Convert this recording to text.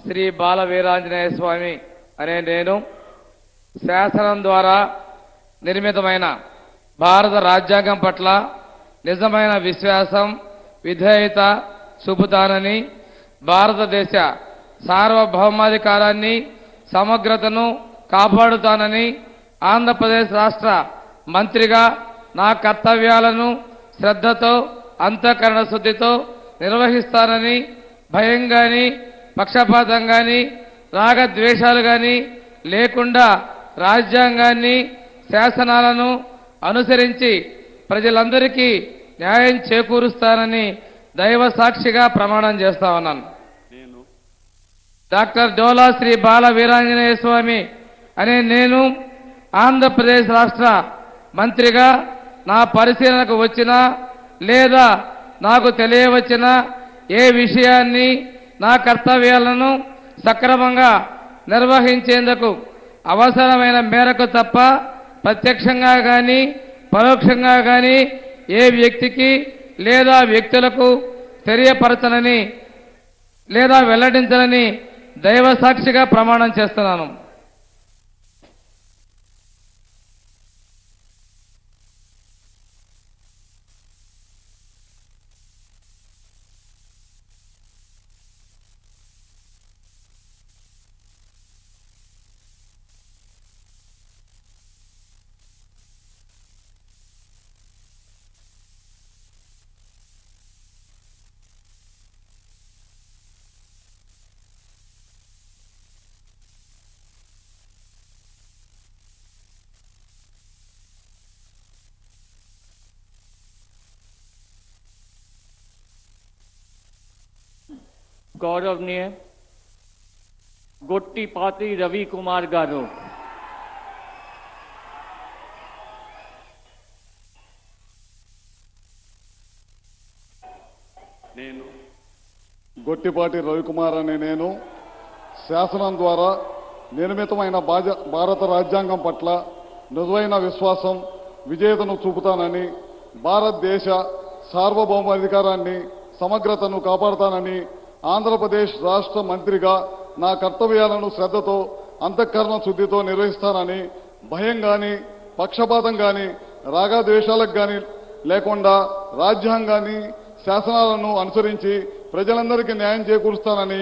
శ్రీ బాల వీరాంజనేయ స్వామి అనే నేను శాసనం ద్వారా నిర్మితమైన భారత రాజ్యాంగం పట్ల నిజమైన విశ్వాసం, విధేయత చూపుతానని, భారతదేశ సార్వభౌమాధికారాన్ని, సమగ్రతను కాపాడుతానని, ఆంధ్రప్రదేశ్ రాష్ట్ర మంత్రిగా నా కర్తవ్యాలను శ్రద్ధతో, అంతఃకరణ శుద్ధితో నిర్వహిస్తానని, భయం గాని, పక్షపాతం గాని, రాగద్వేషాలు గాని లేకుండా రాజ్యాంగాన్ని, శాసనాలను అనుసరించి ప్రజలందరికీ న్యాయం చేకూరుస్తానని దైవ సాక్షిగా ప్రమాణం చేస్తా ఉన్నాను. డాక్టర్ డోలా శ్రీ బాల వీరాంజనేయ స్వామి అనే నేను ఆంధ్రప్రదేశ్ రాష్ట్ర మంత్రిగా నా పరిశీలనకు వచ్చినా లేదా నాకు తెలియవచ్చిన ఏ విషయాన్ని, నా కర్తవ్యాలను సక్రమంగా నిర్వహించేందుకు అవసరమైన మేరకు తప్ప ప్రత్యక్షంగా కానీ పరోక్షంగా కానీ ఏ వ్యక్తికి లేదా వ్యక్తులకు తెలియపరచనని లేదా వెల్లడించనని దైవ సాక్షిగా ప్రమాణం చేస్తున్నాను. गौरवनीय गोट्टीपाती रवि कुमार गारू గొట్టిపాటి రవికుమార్ అనే నేను శాసనం ద్వారా నిర్మితమైన భారత రాజ్యాంగం పట్ల నిజమైన విశ్వాసం, విజేతను చూపుతానని, భారతదేశ సార్వభౌమాధికారాన్ని, సమగ్రతను కాపాడుతానని, ఆంధ్రప్రదేశ్ రాష్ట్ర మంత్రిగా నా కర్తవ్యాలను శ్రద్ధతో, అంతఃకరణ శుద్ధితో నిర్వహిస్తానని, భయం గాని, పక్షపాతం గాని, రాగద్వేషాలకు గాని లేకుండా రాజ్యాంగాన్ని, శాసనాలను అనుసరించి ప్రజలందరికీ న్యాయం చేకూరుస్తానని